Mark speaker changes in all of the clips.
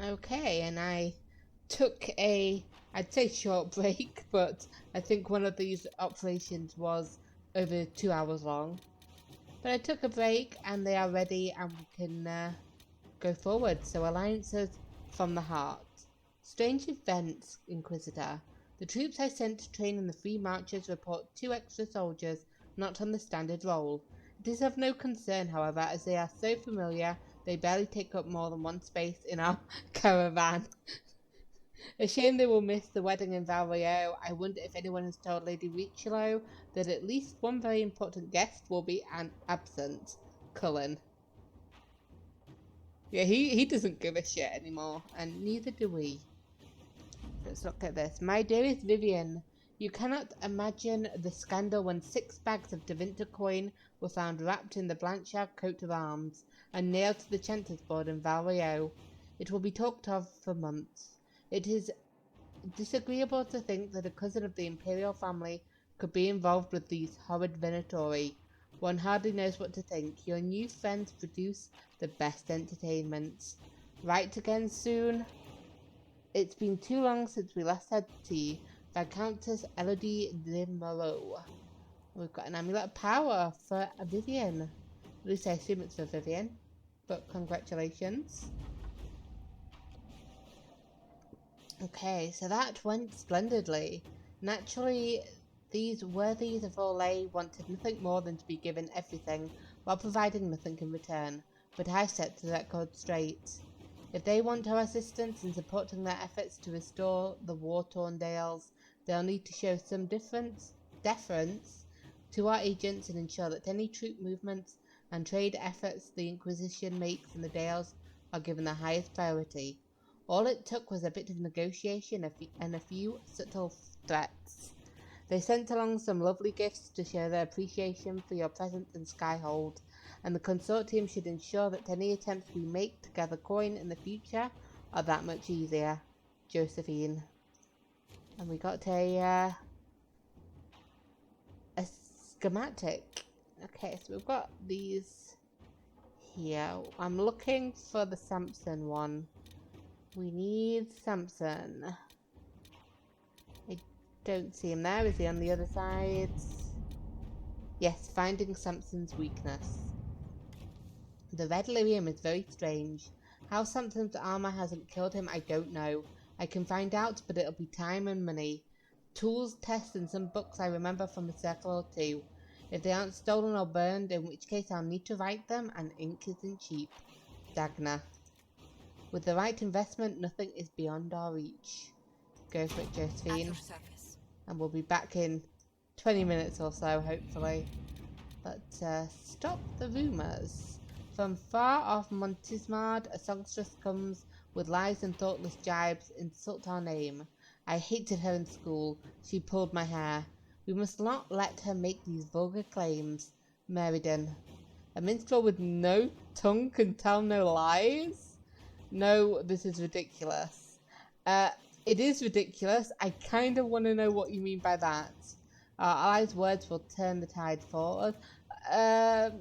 Speaker 1: Okay, and I took I'd say short break, but I think one of these operations was over 2 hours long. But I took a break and they are ready and we can go forward. So alliances from the heart. Strange events, Inquisitor. The troops I sent to train in the Free Marches report 2 extra soldiers not on the standard roll. It is of no concern, however, as they are so familiar they barely take up more than one space in our caravan. A shame they will miss the wedding in Valrio. I wonder if anyone has told Lady Richelieu that at least one very important guest will be absent. Cullen. Yeah, he doesn't give a shit anymore, and neither do we. Let's look at this. My dearest Vivian, you cannot imagine the scandal when 6 bags of Devinter coin were found wrapped in the Blanchard coat of arms and nailed to the Chanter's board in Valrio. It will be talked of for months. It is disagreeable to think that a cousin of the imperial family could be involved with these horrid Venatori. One hardly knows what to think. Your new friends produce the best entertainments. Write again soon. It's been too long since we last had tea. Viscountess Elodie de Moreau. We've got an amulet of power for Vivian. At least I assume it's for Vivian. But congratulations. Okay, so that went splendidly. Naturally, these worthies of Orlais wanted nothing more than to be given everything, while providing nothing in return. But I set the record straight. If they want our assistance in supporting their efforts to restore the war-torn Dales, they'll need to show some deference to our agents and ensure that any troop movements and trade efforts the Inquisition makes in the Dales are given the highest priority. All it took was a bit of negotiation and a few subtle threats. They sent along some lovely gifts to show their appreciation for your presence in Skyhold, and the consortium should ensure that any attempts we make to gather coin in the future are that much easier. Josephine. And we got a schematic. Okay, so we've got these here. I'm looking for the Samson one. We need Samson. I don't see him there. Is he on the other side? Yes, finding Samson's weakness. The red lyrium is very strange. How Samson's armor hasn't killed him, I don't know. I can find out, but it'll be time and money. Tools, tests, and some books I remember from a circle or two. If they aren't stolen or burned, in which case I'll need to write them, and ink isn't cheap. Dagna. With the right investment, nothing is beyond our reach. Go for it, Josephine. And we'll be back in 20 minutes or so, hopefully. Let's stop the rumours. From far off Montismard, a songstress comes with lies and thoughtless jibes, insult our name. I hated her in school. She pulled my hair. We must not let her make these vulgar claims. Meriden. A minstrel with no tongue can tell no lies? No, this is ridiculous. It is ridiculous. I kind of want to know what you mean by that. Our allies' words will turn the tide for us.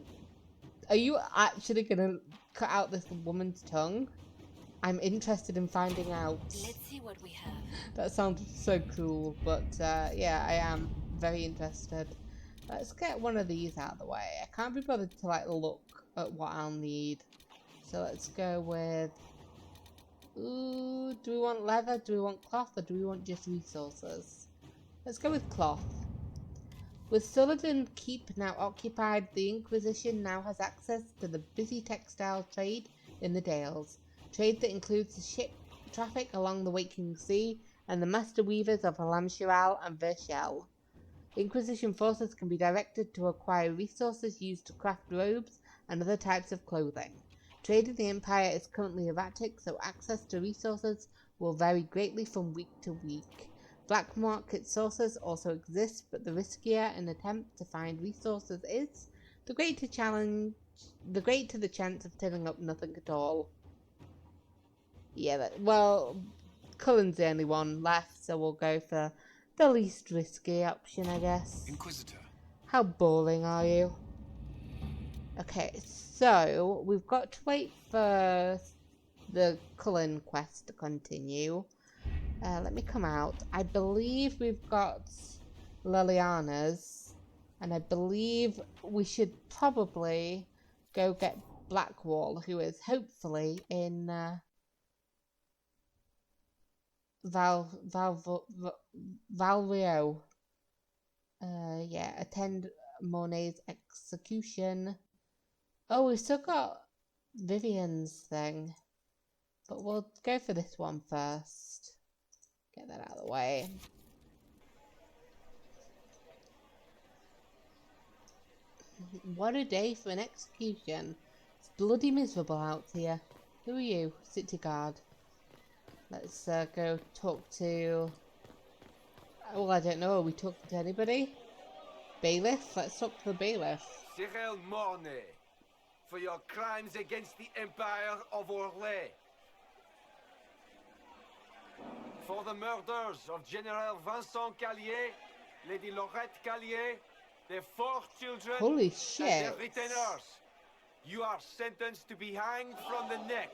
Speaker 1: Are you actually going to cut out this woman's tongue? I'm interested in finding out.
Speaker 2: Let's see what we have.
Speaker 1: That sounds so cool, but yeah, I am very interested. Let's get one of these out of the way. I can't be bothered to like look at what I'll need. So let's go with... Ooh, do we want leather, do we want cloth, or do we want just resources? Let's go with cloth. With Sullivan Keep now occupied, the Inquisition now has access to the busy textile trade in the Dales. Trade that includes the ship traffic along the Waking Sea and the master weavers of Alamshiral and Vershel. Inquisition forces can be directed to acquire resources used to craft robes and other types of clothing. Trade in the Empire is currently erratic, so access to resources will vary greatly from week to week. Black market sources also exist, but the riskier an attempt to find resources is, the greater the chance of turning up nothing at all. Yeah, well, Cullen's the only one left, so we'll go for the least risky option, I guess.
Speaker 3: Inquisitor.
Speaker 1: How boring are you? Okay, so we've got to wait for the Cullen quest to continue. Let me come out. I believe we've got Liliana's, and I believe we should probably go get Blackwall, who is hopefully in Valrio. Yeah, attend Monet's execution. Oh, we've still got Vivian's thing, but we'll go for this one first. Get that out of the way. What a day for an execution. It's bloody miserable out here. Who are you? City guard. Let's go talk to... Well, I don't know. Are we talking to anybody? Bailiff? Let's talk to the bailiff.
Speaker 2: Cyril Mornay, for your crimes against the Empire of Orlais. For the murders of General Vincent Callier, Lady Laurette Callier, their 4 children,
Speaker 1: Holy shit.
Speaker 2: and their retainers. You are sentenced to be hanged from the neck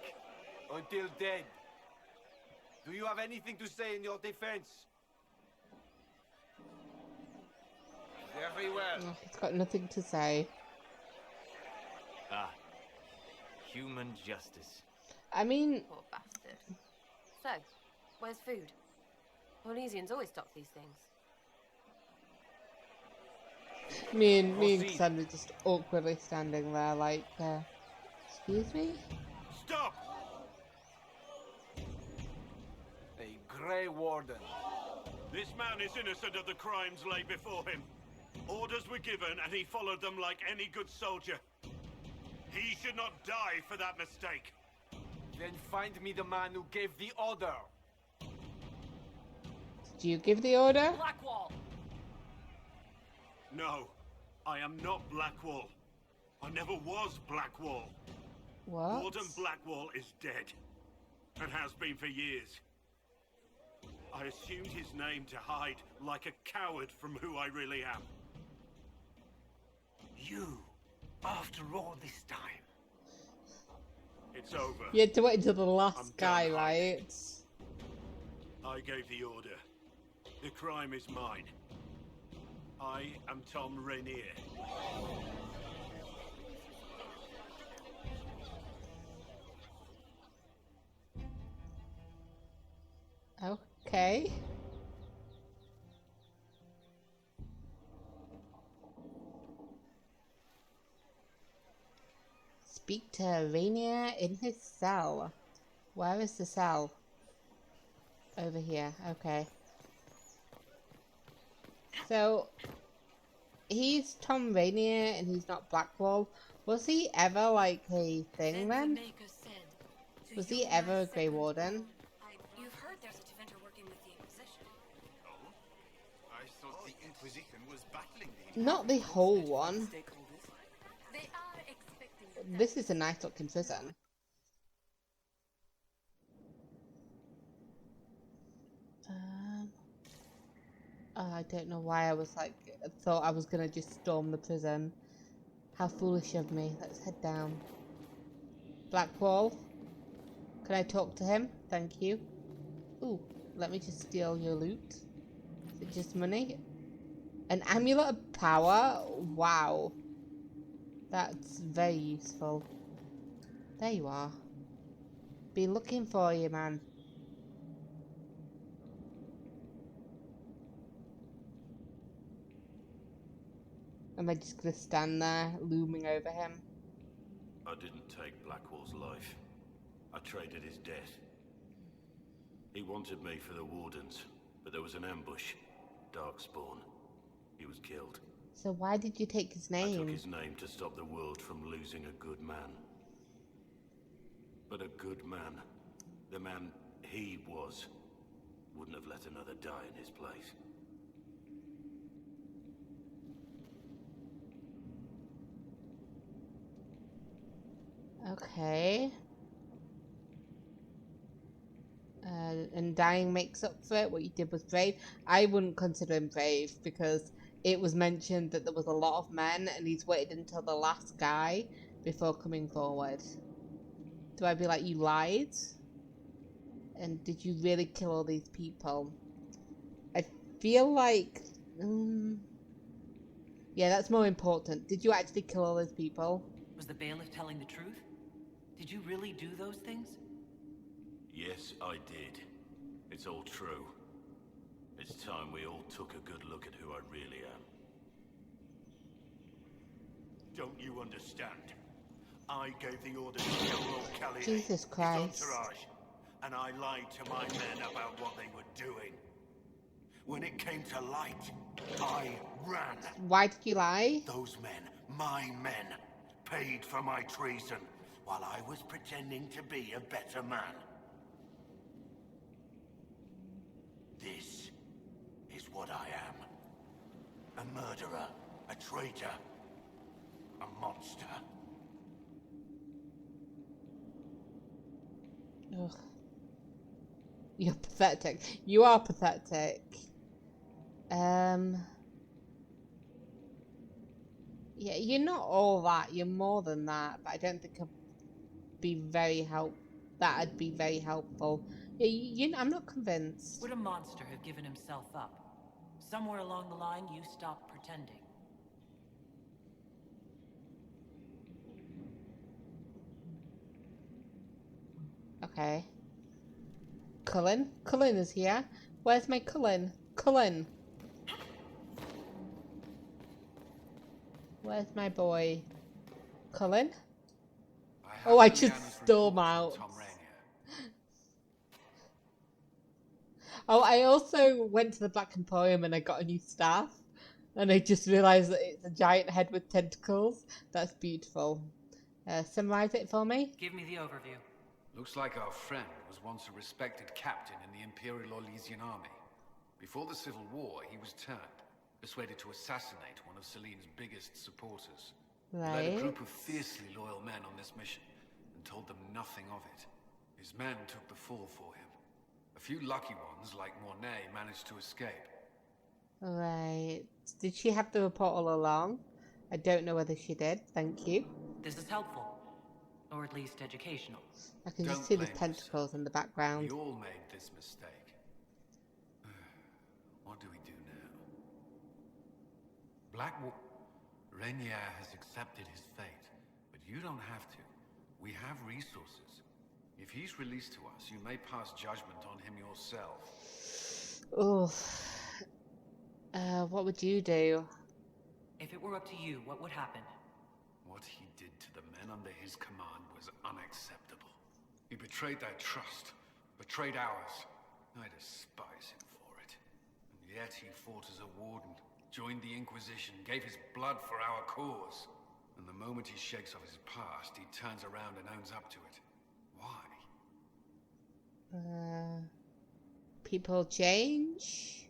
Speaker 2: until dead. Do you have anything to say in your defense? Very well.
Speaker 1: Oh, he's got nothing to say.
Speaker 3: Ah, human justice.
Speaker 1: I mean...
Speaker 4: Poor bastard. So, where's food? Orlesians always stock these things.
Speaker 1: Me and Cassandra just awkwardly standing there like, excuse me?
Speaker 2: Stop! A Grey Warden.
Speaker 5: This man is innocent of the crimes laid before him. Orders were given and he followed them like any good soldier. He should not die for that mistake.
Speaker 2: Then find me the man who gave the order.
Speaker 1: Do you give the order?
Speaker 4: Blackwall!
Speaker 5: No, I am not Blackwall. I never was Blackwall.
Speaker 1: What?
Speaker 5: Warden Blackwall is dead, and has been for years. I assumed his name to hide like a coward from who I really am. You, after all this time. It's over.
Speaker 1: You had to wait until the
Speaker 5: I'm
Speaker 1: last guy,
Speaker 5: done
Speaker 1: right?
Speaker 5: I gave the order. The crime is mine. I am Tom Rainier.
Speaker 1: Okay. Speak to Rainier in his cell. Where is the cell? Over here. Okay. So, he's Tom Rainier and he's not Blackwall. Was he ever like a thing then? Was he ever a Grey Warden?
Speaker 4: You've heard there's a Deventer working with the Inquisition.
Speaker 6: Oh? I thought the Inquisition was battling the...
Speaker 1: Not the whole one.
Speaker 4: They are expecting...
Speaker 1: This is a nice looking prison. Oh, I don't know why I was like, thought I was gonna just storm the prison. How foolish of me. Let's head down. Blackwall. Can I talk to him? Thank you. Ooh, let me just steal your loot. Is it just money? An amulet of power? Wow. That's very useful. There you are. Been looking for you, man. Am I just gonna stand there, looming over him?
Speaker 5: I didn't take Blackwall's life. I traded his death. He wanted me for the Wardens, but there was an ambush. Darkspawn. He was killed.
Speaker 1: So why did you take his
Speaker 5: I took
Speaker 1: name?
Speaker 5: his name to stop the world from losing a good man. But a good man, the man he was, wouldn't have let another die in his place.
Speaker 1: Okay. And dying makes up for it. What you did was brave. I wouldn't consider him brave because it was mentioned that there was a lot of men and he's waited until the last guy before coming forward. Do I be like, you lied? And did you really kill all these people? I feel like... yeah, that's more important. Did you actually kill all those people?
Speaker 7: Was the bailiff telling the truth? Did you really do those things?
Speaker 5: Yes, I did. It's all true. It's time we all took a good look at who I really am. Don't you understand? I gave the order to kill Lord Callier,
Speaker 1: Jesus
Speaker 5: his
Speaker 1: Christ.
Speaker 5: entourage, and I lied to my men about what they were doing. When it came to light, I ran.
Speaker 1: Why did you lie?
Speaker 5: Those men, my men, paid for my treason, while I was pretending to be a better man. This is what I am. A murderer, a traitor, a monster.
Speaker 1: Ugh. You're pathetic. You are pathetic. Yeah, you're not all that. You're more than that. But I don't think I'd be very that'd be very helpful. Yeah, I'm not convinced.
Speaker 7: Would a monster have given himself up? Somewhere along the line, you stopped pretending.
Speaker 1: Okay. Cullen? Cullen is here. Where's my Cullen? Cullen! Where's my boy? Cullen? Oh, I just storm out. Oh, I also went to the Black Emporium and I got a new staff. And I just realised that it's a giant head with tentacles. That's beautiful. Summarise it for me?
Speaker 7: Give me the overview.
Speaker 6: Looks like our friend was once a respected captain in the Imperial Orlesian army. Before the Civil War, he was turned, persuaded to assassinate one of Celine's biggest supporters. He led a
Speaker 1: Right.
Speaker 6: group of fiercely loyal men on this mission, and told them nothing of it. His men took the fall for him. A few lucky ones, like Mornay, managed to escape.
Speaker 1: Right. Did she have the report all along? I don't know whether she did. Thank you.
Speaker 7: This is helpful. Or at least educational.
Speaker 1: I can
Speaker 6: Don't
Speaker 1: just see the
Speaker 6: blame
Speaker 1: tentacles in the background.
Speaker 6: We all made this mistake. What do we do now? Blackwall... Rainier has accepted his fate, but you don't have to. We have resources. If he's released to us, you may pass judgment on him yourself.
Speaker 1: Oh. What would you do?
Speaker 7: If it were up to you, what would happen?
Speaker 6: What he did to the men under his command was unacceptable. He betrayed their trust, betrayed ours. I despise him for it. And yet he fought as a warden, joined the Inquisition, gave his blood for our cause. And the moment he shakes off his past, he turns around and owns up to it. Why?
Speaker 1: People change?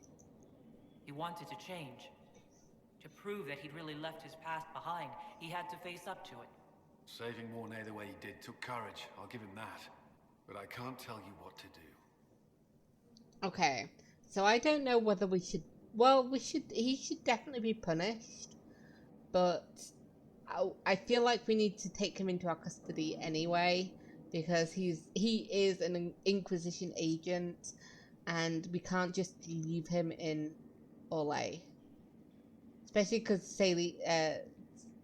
Speaker 7: He wanted to change. To prove that he'd really left his past behind, he had to face up to it.
Speaker 6: Saving Mornay the way he did took courage, I'll give him that. But I can't tell you what to do.
Speaker 1: Okay. So I don't know whether we should... Well, he should definitely be punished. But I feel like we need to take him into our custody anyway. Because he is an Inquisition agent. And we can't just leave him in Orlais. Especially because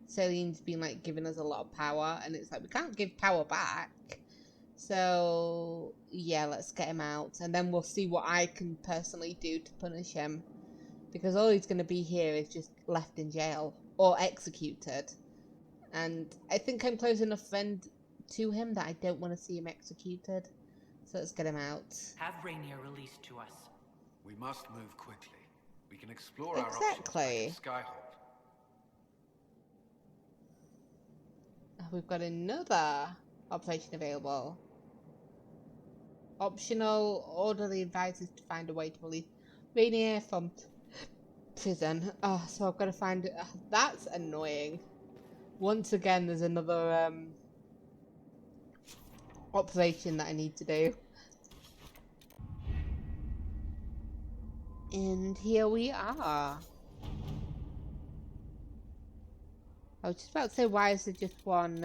Speaker 1: Celine's been like giving us a lot of power, and it's like we can't give power back. So yeah, let's get him out, and then we'll see what I can personally do to punish him. Because all he's going to be here is just left in jail or executed, and I think I'm close enough friend to him that I don't want to see him executed. So let's get him out.
Speaker 7: Have Rainier released to us.
Speaker 6: We must move quickly. We can explore our
Speaker 1: Exactly.
Speaker 6: options back at Skyhold.
Speaker 1: We've got another operation available. Optional, orderly advises to find a way to release Rainier from prison. Oh, so I've got to find... that's annoying. Once again, there's another operation that I need to do. And here we are. I was just about to say, why is there just one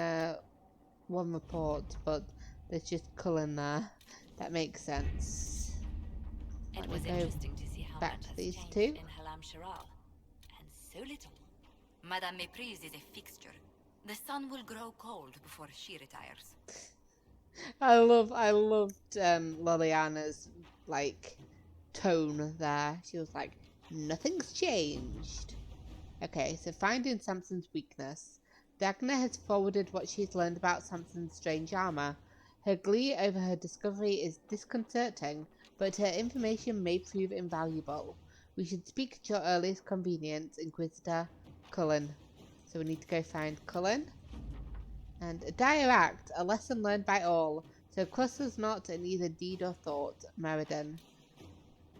Speaker 1: report? But There's just Cullen there. That makes sense.
Speaker 8: It
Speaker 1: Let
Speaker 8: was
Speaker 1: me go
Speaker 8: interesting to see how
Speaker 1: back
Speaker 8: much
Speaker 1: to
Speaker 8: has
Speaker 1: these
Speaker 8: changed
Speaker 1: two.
Speaker 8: in Halam Shiral. And so little. Madame Méprise is a fixture. The sun will grow cold before she retires.
Speaker 1: I loved Liliana's like tone there. She was like, nothing's changed. Okay, so finding Samson's weakness. Dagna has forwarded what she's learned about Samson's strange armor. Her glee over her discovery is disconcerting, but her information may prove invaluable. We should speak at your earliest convenience, Inquisitor. Cullen. So we need to go find Cullen. And a dire act, a lesson learned by all. So clusters not in either deed or thought, Meriden.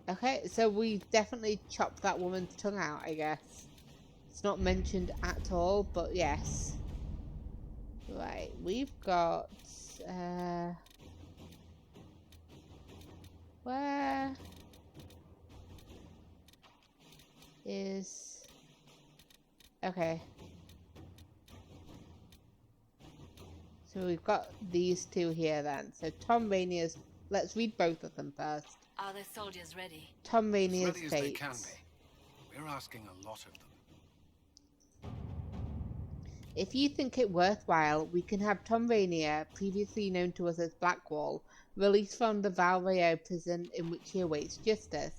Speaker 1: Okay, so we definitely chopped that woman's tongue out, I guess. It's not mentioned at all, but yes. Right, we've got... where is... Okay. So we've got these two here then. So Tom Rainier's... Let's read both of them first.
Speaker 8: Are the soldiers ready?
Speaker 1: Tom
Speaker 6: As
Speaker 1: Rainier's
Speaker 6: ready as they
Speaker 1: fate.
Speaker 6: can be. We're asking a lot of them.
Speaker 1: If you think it worthwhile, we can have Tom Rainier, previously known to us as Blackwall, released from the Valrayo prison in which he awaits justice.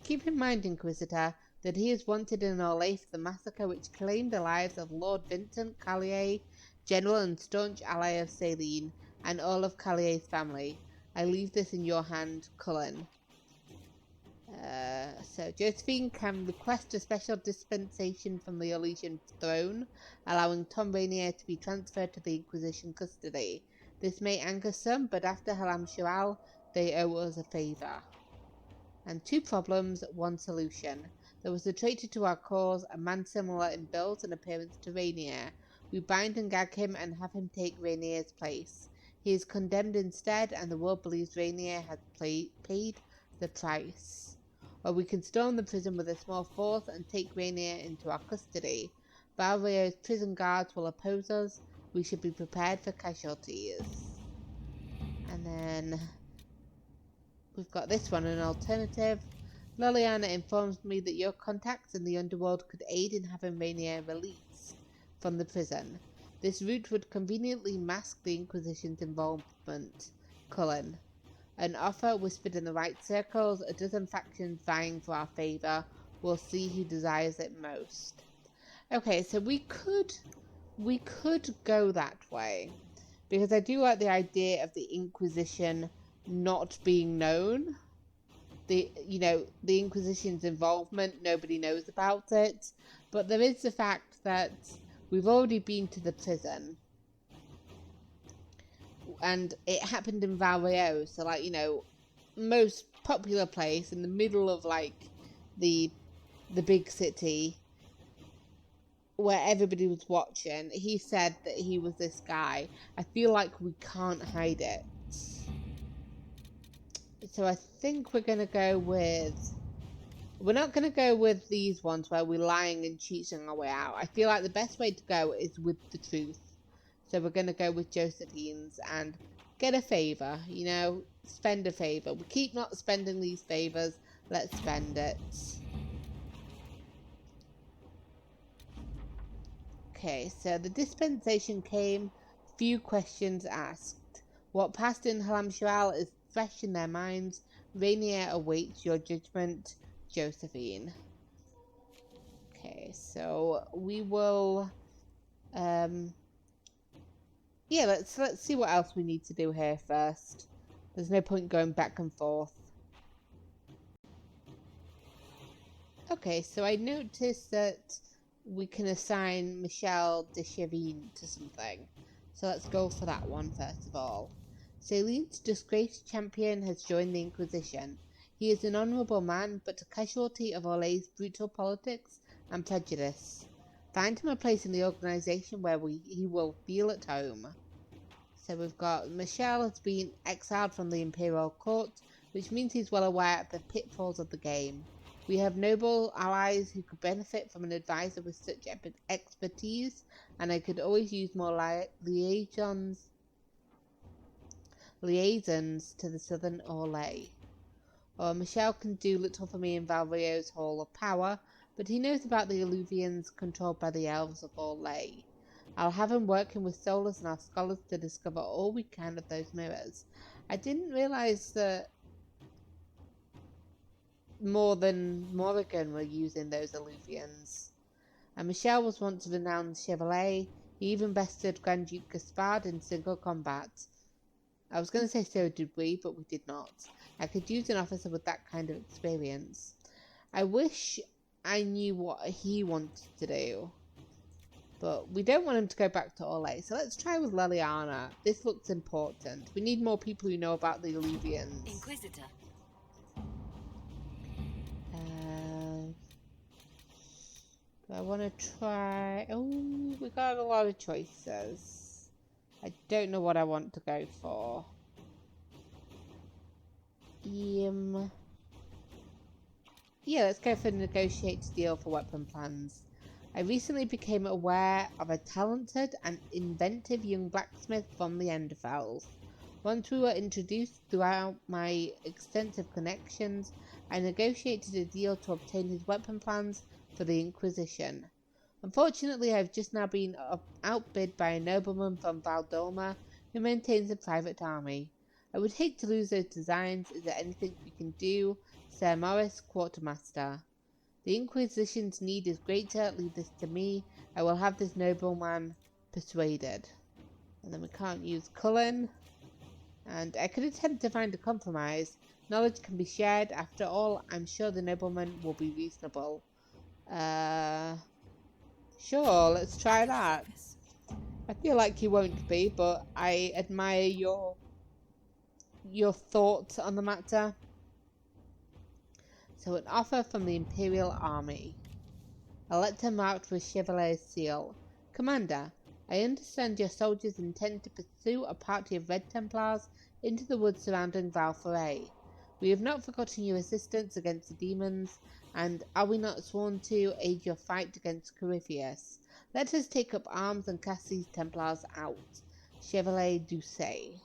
Speaker 1: Keep in mind, Inquisitor, that he is wanted in Orlais for the massacre which claimed the lives of Lord Vincent Callier, general and staunch ally of Céline, and all of Callier's family. I leave this in your hand, Cullen. So Josephine can request a special dispensation from the Elysian throne, allowing Tom Rainier to be transferred to the Inquisition custody. This may anger some, but after Halam Shiral, they owe us a favour. And 2 problems, 1 solution. There was a traitor to our cause, a man similar in build and appearance to Rainier. We bind and gag him and have him take Rainier's place. He is condemned instead, and the world believes Rainier has paid the price. Or we can storm the prison with a small force and take Rainier into our custody. Valrayo's prison guards will oppose us. We should be prepared for casualties. And then we've got this one, an alternative. Liliana informs me that your contacts in the underworld could aid in having Rainier released from the prison. This route would conveniently mask the Inquisition's involvement. Cullen. An offer whispered in the right circles, a dozen factions vying for our favour. We'll see who desires it most. Okay, so we could go that way. Because I do like the idea of the Inquisition not being known. The Inquisition's involvement, nobody knows about it. But there is the fact that we've already been to the prison. And it happened in Valrayo, so most popular place in the middle of the big city where everybody was watching. He said that he was this guy. I feel like we can't hide it. So I think we're gonna go with... We're not gonna go with these ones where we're lying and cheating our way out. I feel like the best way to go is with the truth. So we're going to go with Josephine's and get a favour, spend a favour. We keep not spending these favours, let's spend it. Okay, so the dispensation came, few questions asked. What passed in Halam Shiral is fresh in their minds. Rainier awaits your judgment, Josephine. Okay, so we will... Yeah, let's see what else we need to do here first. There's no point going back and forth. Okay, so I noticed that we can assign Michel de Chevine to something. So let's go for that one first of all. Céline's disgraced champion has joined the Inquisition. He is an honourable man, but a casualty of Orlais's brutal politics and prejudice. Find him a place in the organisation where he will feel at home. So we've got Michel has been exiled from the Imperial Court, which means he's well aware of the pitfalls of the game. We have noble allies who could benefit from an advisor with such expertise, and I could always use more liaisons liaisons to the southern Orlais. Or Michel can do little for me in Valrio's Hall of Power, but he knows about the Illuvians controlled by the elves of Orlais. I'll have him working with Solus and our scholars to discover all we can of those mirrors. I didn't realise that more than Morrigan were using those Illuvians. And Michel was once a renowned chevalier. He even bested Grand Duke Gaspard in single combat. I was going to say so did we, but we did not. I could use an officer with that kind of experience. I wish I knew what he wanted to do. But we don't want him to go back to Orlais, so let's try with Leliana. This looks important. We need more people who know about the Illuvians.
Speaker 8: Inquisitor.
Speaker 1: Do I want to try... Oh, we got a lot of choices. I don't know what I want to go for. Yeah, let's go for negotiate to deal for weapon plans. I recently became aware of a talented and inventive young blacksmith from the Enderfells. Once we were introduced throughout my extensive connections, I negotiated a deal to obtain his weapon plans for the Inquisition. Unfortunately, I've just now been outbid by a nobleman from Valdoma who maintains a private army. I would hate to lose those designs. Is there anything we can do? Sir Morris, Quartermaster. The Inquisition's need is greater. Leave this to me. I will have this nobleman persuaded. And then we can't use Cullen. And I could attempt to find a compromise. Knowledge can be shared. After all, I'm sure the nobleman will be reasonable. Sure, let's try that. I feel like he won't be, but I admire your thoughts on the matter. So an offer from the Imperial Army. A letter marked with Chevalier's seal. Commander, I understand your soldiers intend to pursue a party of Red Templars into the woods surrounding Valforet. We have not forgotten your assistance against the demons, and are we not sworn to aid your fight against Corypheus? Let us take up arms and cast these Templars out. Chevalier Doucet.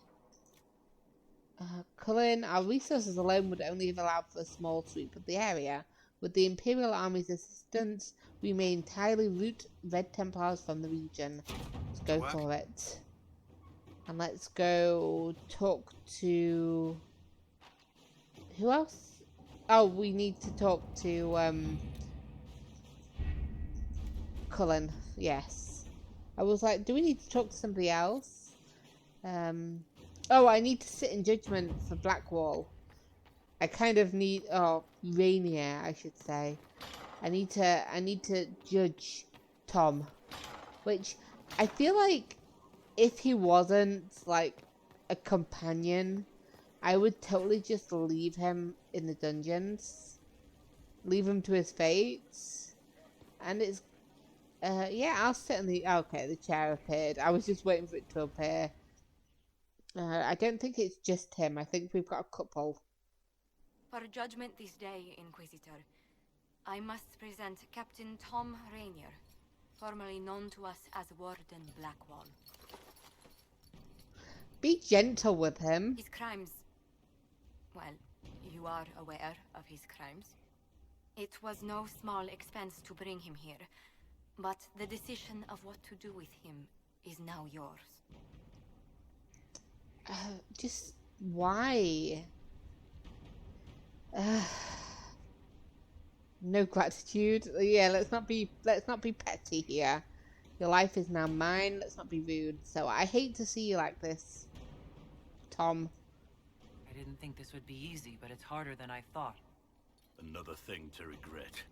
Speaker 1: Cullen, our resources alone would only have allowed for a small sweep of the area. With the Imperial Army's assistance, we may entirely root Red Templars from the region. Let's go for it. And let's go talk to... Who else? Oh, we need to talk to, Cullen. Yes. I was like, do we need to talk to somebody else? Oh, I need to sit in judgment for Blackwall. I kind of need... Oh, Rainier, I should say. I need to judge Tom. Which, I feel like if he wasn't, like, a companion, I would totally just leave him in the dungeons. Leave him to his fate. And it's... yeah, I'll sit in the... Okay, the chair appeared. I was just waiting for it to appear. I don't think it's just him. I think we've got a couple.
Speaker 8: For judgment this day, Inquisitor, I must present Captain Tom Rainier, formerly known to us as Warden Blackwall.
Speaker 1: Be gentle with him.
Speaker 8: His crimes... Well, you are aware of his crimes. It was no small expense to bring him here, but the decision of what to do with him is now yours.
Speaker 1: Just why? No gratitude. Yeah, let's not be petty here. Your life is now mine. Let's not be rude. So I hate to see you like this, Tom.
Speaker 7: I didn't think this would be easy, but it's harder than I thought.
Speaker 5: Another thing to regret.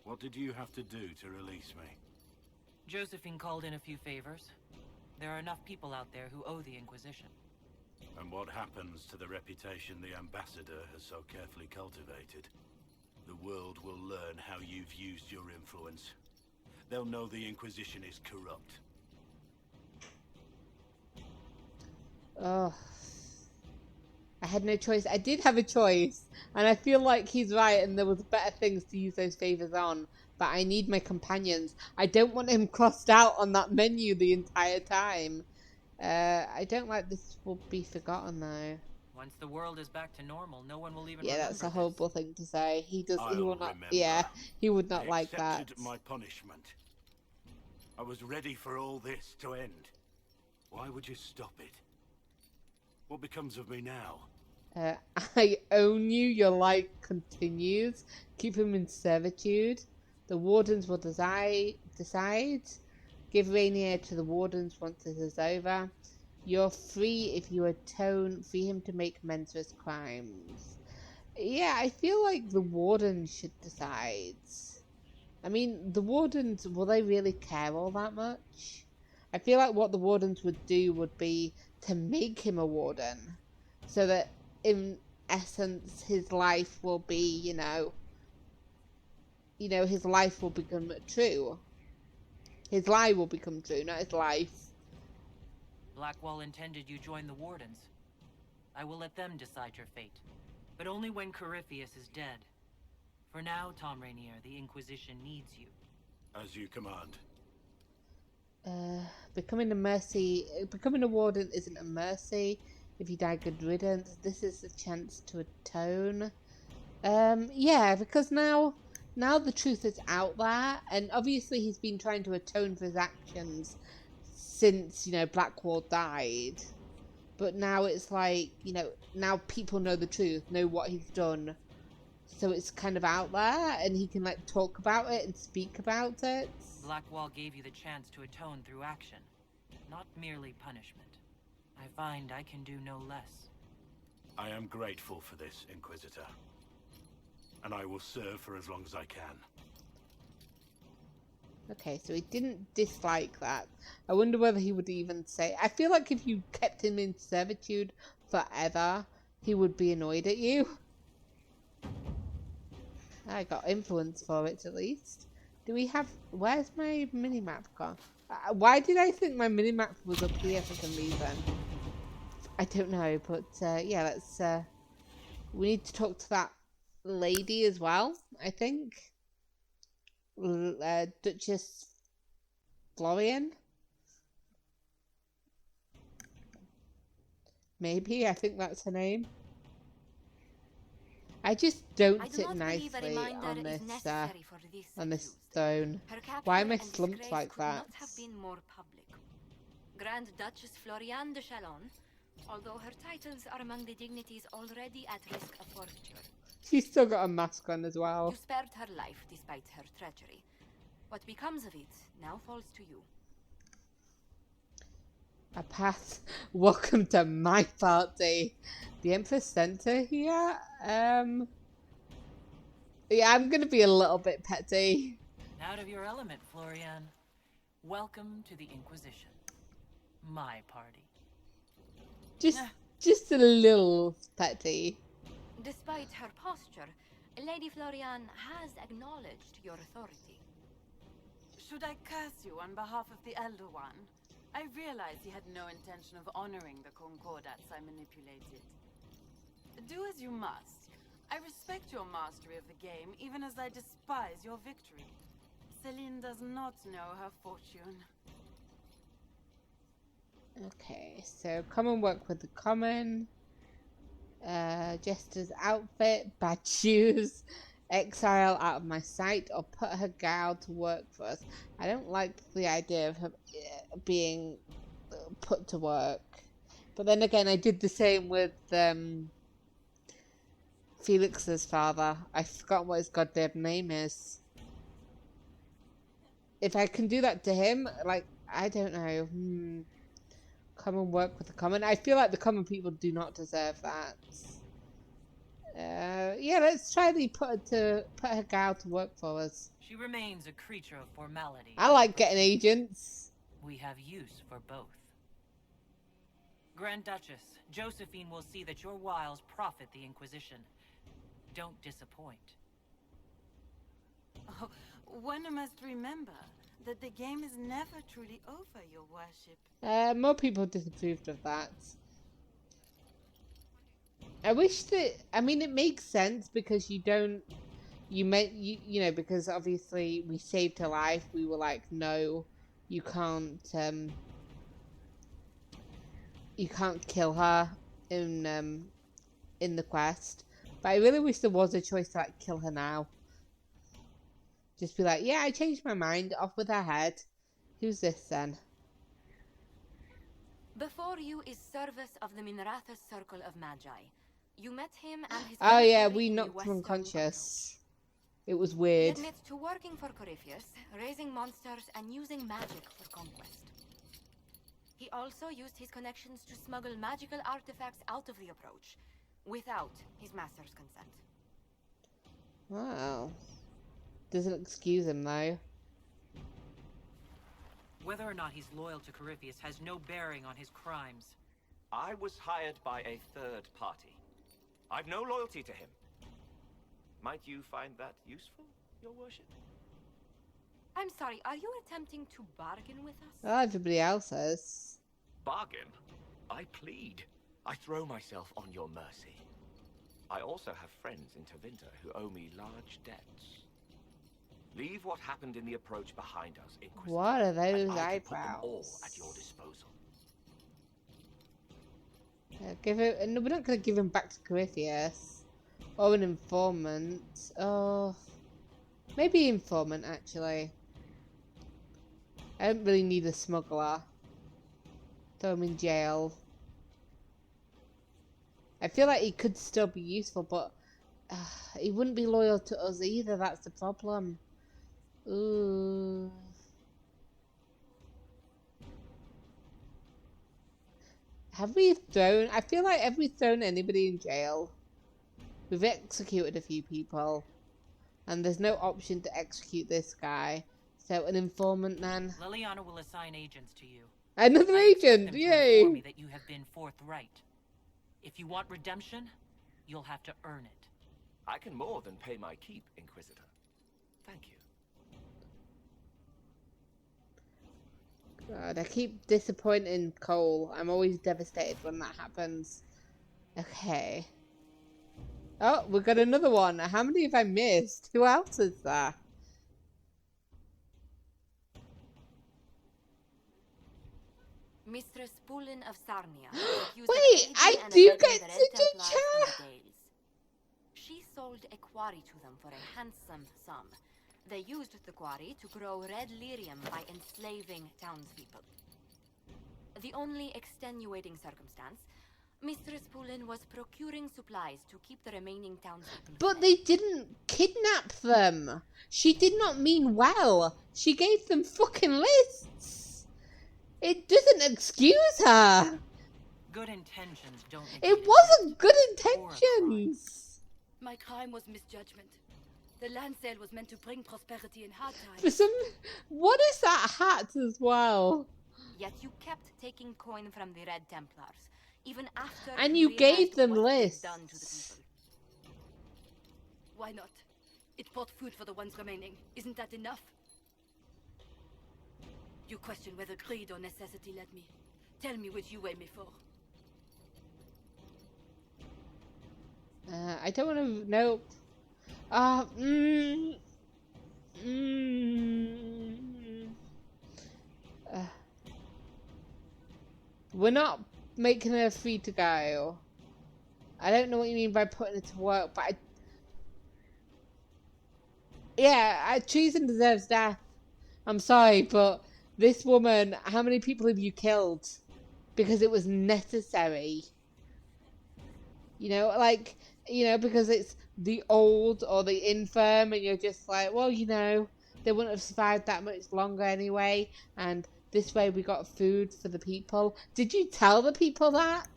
Speaker 5: What did you have to do to release me?
Speaker 7: Josephine called in a few favors. There are enough people out there who owe the Inquisition.
Speaker 5: And what happens to the reputation the Ambassador has so carefully cultivated? The world will learn how you've used your influence. They'll know the Inquisition is corrupt.
Speaker 1: Oh, I had no choice. I did have a choice, and I feel like he's right, and there was better things to use those favors on. But I need my companions. I don't want him crossed out on that menu the entire time. I don't like this will be forgotten though.
Speaker 7: Once the world is back to normal, no one will even
Speaker 1: Yeah,
Speaker 7: remember
Speaker 1: that's a
Speaker 7: this.
Speaker 1: horrible thing to say. He will
Speaker 5: I'll
Speaker 1: not.
Speaker 5: remember.
Speaker 1: Yeah, he would not
Speaker 5: I
Speaker 1: like that.
Speaker 5: accepted my punishment. I was ready for all this to end. Why would you stop it? What becomes of me now?
Speaker 1: I own you. Your life continues. Keep him in servitude. The wardens will decide. Give Rainier to the wardens once this is over. You're free if you atone. Free him to make amends for his crimes. Yeah, I feel like the wardens should decide. I mean, the wardens, will they really care all that much? I feel like what the wardens would do would be to make him a warden. So that, in essence, his life will be, his life will become true. His lie will become true, not his life.
Speaker 7: Blackwall intended you join the Wardens. I will let them decide your fate. But only when Corypheus is dead. For now, Tom Rainier, the Inquisition needs you.
Speaker 5: As you command.
Speaker 1: Becoming a warden isn't a mercy. If you die, good riddance. This is a chance to atone. Yeah, because now the truth is out there, and obviously he's been trying to atone for his actions since, Blackwall died. But now it's like, now people know the truth, know what he's done. So it's kind of out there, and he can, talk about it and speak about it.
Speaker 7: Blackwall gave you the chance to atone through action, not merely punishment. I find I can do no less.
Speaker 5: I am grateful for this, Inquisitor. And I will serve for as long as I can.
Speaker 1: Okay, so he didn't dislike that. I wonder whether he would even say... I feel like if you kept him in servitude forever, he would be annoyed at you. I got influence for it, at least. Do we have... Where's my minimap gone? Why did I think my minimap was up here for some reason? I don't know, but yeah, let's... we need to talk to that lady as well, I think. Duchess Florian? Maybe, I think that's her name. I just don't sit nicely on this stone. Why am I slumped like that?
Speaker 8: Not have been more public. Grand Duchess Florian de Chalon, although her titles are among the dignities already at risk of forfeiture.
Speaker 1: She's still got a mask on as well.
Speaker 8: You spared her life despite her treachery. What becomes of it now falls to you.
Speaker 1: A pass. Welcome to my party. The Empress Center here. Yeah, I'm gonna be a little bit petty.
Speaker 7: Out of your element, Florian. Welcome to the Inquisition. My party.
Speaker 1: Just a little petty.
Speaker 8: Despite her posture, Lady Florian has acknowledged your authority.
Speaker 9: Should I curse you on behalf of the Elder One? I realize he had no intention of honoring the concordats I manipulated. Do as you must. I respect your mastery of the game, even as I despise your victory. Celine does not know her fortune.
Speaker 1: Okay, so come and work with the common. Jester's outfit, bad shoes, exile out of my sight, or put her gal to work for us. I don't like the idea of her being put to work. But then again, I did the same with Felix's father. I forgot what his goddamn name is. If I can do that to him, I don't know. Come and work with the common. I feel like the common people do not deserve that. Yeah, let's try to put her gal to work for us.
Speaker 7: She remains a creature of formality.
Speaker 1: I like getting agents.
Speaker 7: We have use for both. Grand Duchess, Josephine will see that your wiles profit the Inquisition. Don't disappoint.
Speaker 9: Oh, one must remember that the game is never truly over, your worship.
Speaker 1: More people disapproved of that. I wish that... I mean, it makes sense because you don't... You know, because obviously we saved her life. We were like, no, you can't... you can't kill her in the quest. But I really wish there was a choice to like kill her now. Just be like, yeah, I changed my mind. Off with her head. Who's this then?
Speaker 8: Before you is Service of the Minratha's Circle of Magi. You met him and his
Speaker 1: Oh yeah,
Speaker 8: military
Speaker 1: we
Speaker 8: in the
Speaker 1: knocked him
Speaker 8: western
Speaker 1: unconscious. It was
Speaker 8: He
Speaker 1: weird.
Speaker 8: admits to working for Corypheus, raising monsters and using magic for conquest. He also used his connections to smuggle magical artifacts out of the approach, without his master's consent.
Speaker 1: Wow. Doesn't excuse him though.
Speaker 7: Whether or not he's loyal to Corypheus has no bearing on his crimes.
Speaker 3: I was hired by a third party. I've no loyalty to him. Might you find that useful, your worship?
Speaker 8: I'm sorry, are you attempting to bargain with us?
Speaker 1: Well, everybody else is.
Speaker 3: Bargain? I plead. I throw myself on your mercy. I also have friends in Tevinter who owe me large debts. Leave what happened in the approach behind us, Inquisitor.
Speaker 1: What are those
Speaker 3: and I can put them
Speaker 1: eyebrows?
Speaker 3: all at your disposal.
Speaker 1: Give it. No, we're not going to give him back to Corypheus. Or an informant. Oh. Maybe informant, actually. I don't really need a smuggler. Throw him in jail. I feel like he could still be useful, but he wouldn't be loyal to us either. That's the problem. Ooh. Have we thrown... I feel like have we thrown anybody in jail? We've executed a few people. And there's no option to execute this guy. So an informant then.
Speaker 7: Liliana will assign agents to you.
Speaker 1: Another
Speaker 7: I expect
Speaker 1: agent!
Speaker 7: them to
Speaker 1: Yay!
Speaker 7: inform me that you have been forthright. If you want redemption, you'll have to earn it.
Speaker 3: I can more than pay my keep, Inquisitor. Thank you.
Speaker 1: God, I keep disappointing Cole. I'm always devastated when that happens. Okay. Oh, we got another one. How many have I missed? Who else is there?
Speaker 8: Mistress Poulin of Sarnia.
Speaker 1: Wait, I do get such a chat.
Speaker 8: She sold a quarry to them for a handsome sum. They used the quarry to grow red lyrium by enslaving townspeople. The only extenuating circumstance, Mistress Poulin was procuring supplies to keep the remaining townspeople.
Speaker 1: But they didn't kidnap them. She did not mean well. She gave them fucking lists. It doesn't excuse her.
Speaker 7: Good intentions don't.
Speaker 1: It wasn't good intentions.
Speaker 10: My crime was misjudgment. The land sale was meant to bring prosperity in hard times.
Speaker 1: For some, what is that hat as well?
Speaker 8: Yet you kept taking coin from the Red Templars, even after.
Speaker 1: And you gave them
Speaker 8: what they'd
Speaker 1: lists.
Speaker 8: done to the people.
Speaker 10: Why not? It bought food for the ones remaining. Isn't that enough? You question whether greed or necessity led me. Tell me which you weigh me for.
Speaker 1: I don't want to know. We're not making her free to go. I don't know what you mean by putting her to work, but treason deserves death. I'm sorry, but this woman, how many people have you killed? Because it was necessary. You know, like, because it's the old or the infirm, and you're just like, well, they wouldn't have survived that much longer anyway, and this way we got food for the people. Did you tell the people that?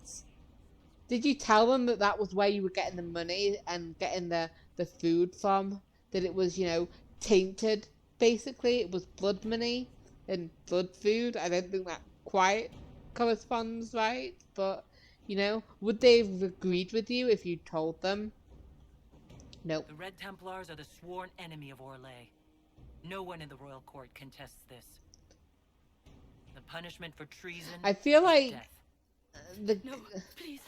Speaker 1: Did you tell them that that was where you were getting the money and getting the food from? That it was, tainted, basically? It was blood money and blood food? I don't think that quite corresponds, right? But, would they have agreed with you if you told them? Nope.
Speaker 7: The Red Templars are the sworn enemy of Orlais. No one in the royal court contests this. The punishment for treason
Speaker 1: I feel like
Speaker 7: death.
Speaker 10: No, please.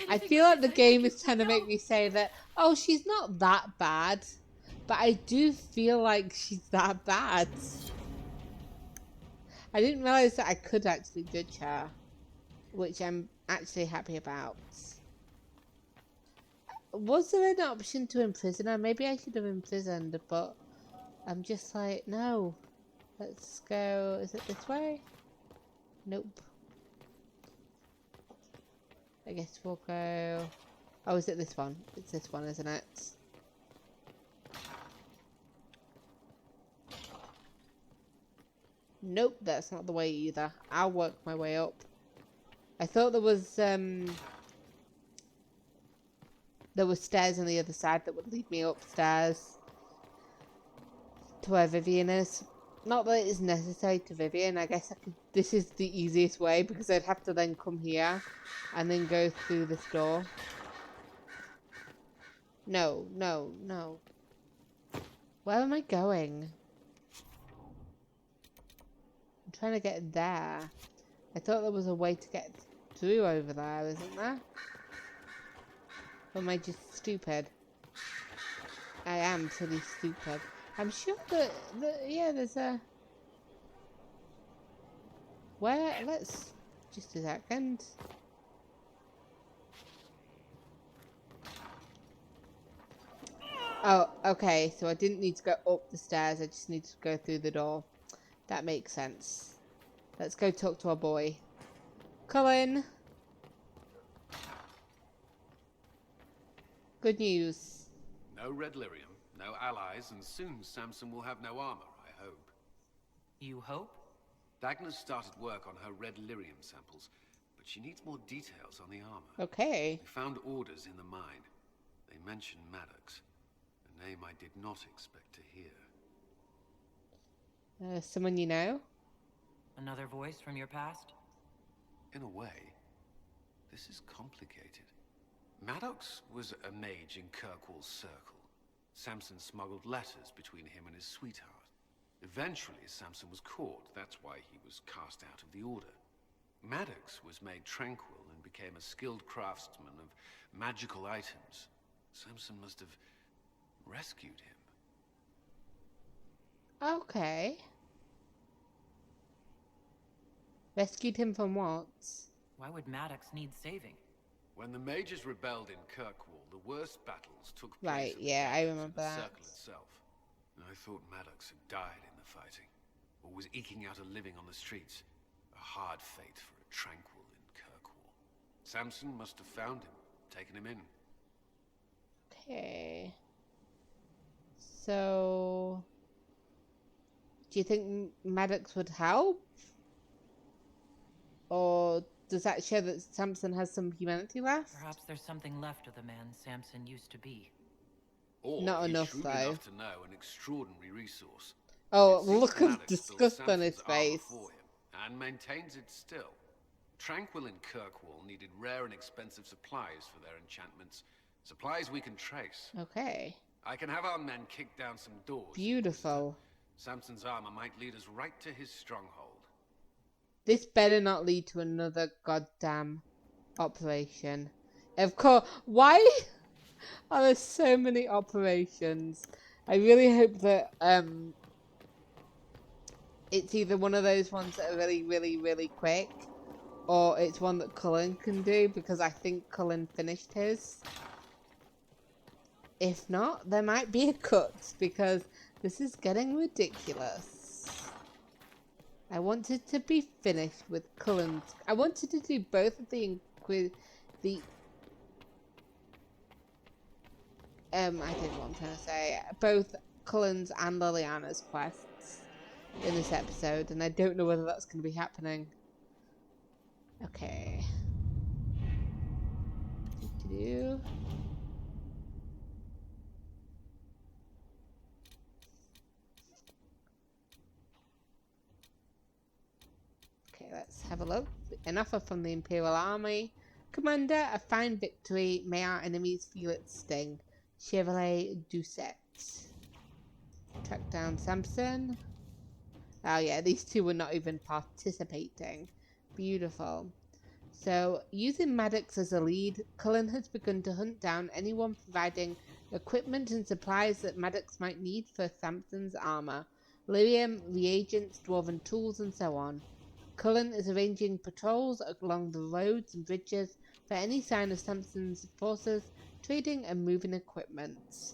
Speaker 1: I feel like the game is trying to make me say that, oh, she's not that bad. But I do feel like she's that bad. I didn't realize that I could actually judge her. Which I'm actually happy about. Was there an option to imprison her? Maybe I should have imprisoned, but I'm just like, no. Let's go. Is it this way? Nope. I guess we'll go... Oh, is it this one? It's this one, isn't it? Nope, that's not the way either. I'll work my way up. I thought there was stairs on the other side that would lead me upstairs to where Vivian is. Not that it is necessary to Vivian. I guess this is the easiest way because I'd have to then come here and then go through this door. No, no, no. Where am I going? I'm trying to get there. I thought there was a way to get through over there, isn't there? Or am I just stupid? I am pretty stupid. I'm sure that yeah, there's a... Where? Let's... Just a second. Oh, okay, so I didn't need to go up the stairs, I just need to go through the door. That makes sense. Let's go talk to our boy. Cullen! Good news.
Speaker 6: No red lyrium, no allies, and soon Samson will have no armor, I hope.
Speaker 7: You hope?
Speaker 6: Dagna's started work on her red lyrium samples, but she needs more details on the armor.
Speaker 1: Okay.
Speaker 6: We found orders in the mine. They mention Maddox, a name I did not expect to hear.
Speaker 1: Someone you know?
Speaker 7: Another voice from your past?
Speaker 6: In a way, this is complicated. Maddox was a mage in Kirkwall's circle. Samson smuggled letters between him and his sweetheart. Eventually, Samson was caught. That's why he was cast out of the order. Maddox was made tranquil and became a skilled craftsman of magical items. Samson must have rescued him.
Speaker 1: Okay. Rescued him from what?
Speaker 7: Why would Maddox need saving?
Speaker 6: When the mages rebelled in Kirkwall, the worst battles took place
Speaker 1: Right,
Speaker 6: in
Speaker 1: yeah,
Speaker 6: the
Speaker 1: I
Speaker 6: depths of
Speaker 1: remember
Speaker 6: the
Speaker 1: that.
Speaker 6: circle itself. And I thought Maddox had died in the fighting, or was eking out a living on the streets. A hard fate for a tranquil in Kirkwall. Samson must have found him, taken him in.
Speaker 1: Okay. So... Do you think Maddox would help? Or does that show that Samson has some humanity left?
Speaker 7: Perhaps there's something left of the man Samson used to be.
Speaker 6: Or
Speaker 1: Not
Speaker 6: he's
Speaker 1: enough,
Speaker 6: shrewd
Speaker 1: though.
Speaker 6: enough to know an extraordinary resource.
Speaker 1: Oh,
Speaker 6: It seems
Speaker 1: look at
Speaker 6: Maddox built
Speaker 1: disgust on his
Speaker 6: Samson's armor
Speaker 1: face.
Speaker 6: for him, and maintains it still. Tranquil and Kirkwall needed rare and expensive supplies for their enchantments. Supplies we can trace.
Speaker 1: Okay.
Speaker 6: I can have our men kick down some doors.
Speaker 1: Beautiful.
Speaker 6: Samson's armor might lead us right to his stronghold.
Speaker 1: This better not lead to another goddamn operation. Of course, why are there so many operations? I really hope that it's either one of those ones that are really, really, really quick, or it's one that Cullen can do, because I think Cullen finished his. If not, there might be a cut, because this is getting ridiculous. I wanted to be finished with Cullen's. I wanted to do both of the I did what I'm trying to say. Both Cullen's and Liliana's quests in this episode, and I don't know whether that's going to be happening. Okay. Do-do-do. Okay, let's have a look. An offer from the Imperial Army. Commander, a fine victory. May our enemies feel its sting. Chevalier Doucet. Track down Samson. Oh yeah, these two were not even participating. Beautiful. So, using Maddox as a lead, Cullen has begun to hunt down anyone providing equipment and supplies that Maddox might need for Samson's armor. Lyrium, reagents, dwarven tools, and so on. Cullen is arranging patrols along the roads and bridges for any sign of Samson's forces trading and moving equipment.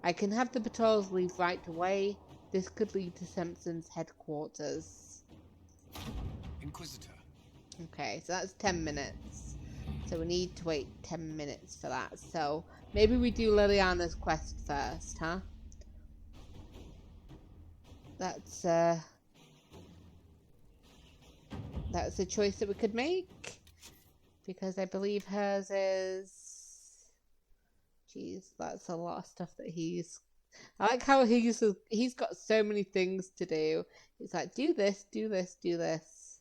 Speaker 1: I can have the patrols leave right away. This could lead to Samson's headquarters.
Speaker 6: Inquisitor.
Speaker 1: Okay, so that's 10 minutes. So we need to wait 10 minutes for that. So maybe we do Liliana's quest first, huh? That's a choice that we could make. Because I believe hers is... Jeez, that's a lot of stuff that he's... I like how he's got so many things to do. He's like, do this, do this, do this.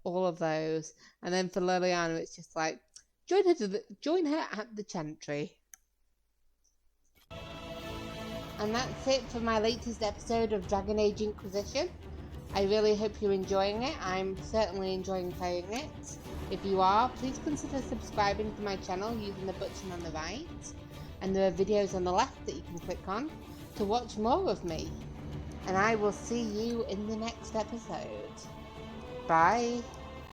Speaker 1: All of those. And then for Liliana, it's just like, join her at the Chantry. And that's it for my latest episode of Dragon Age Inquisition. I really hope you're enjoying it. I'm certainly enjoying playing it. If you are, please consider subscribing to my channel using the button on the right. And there are videos on the left that you can click on to watch more of me. And I will see you in the next episode. Bye.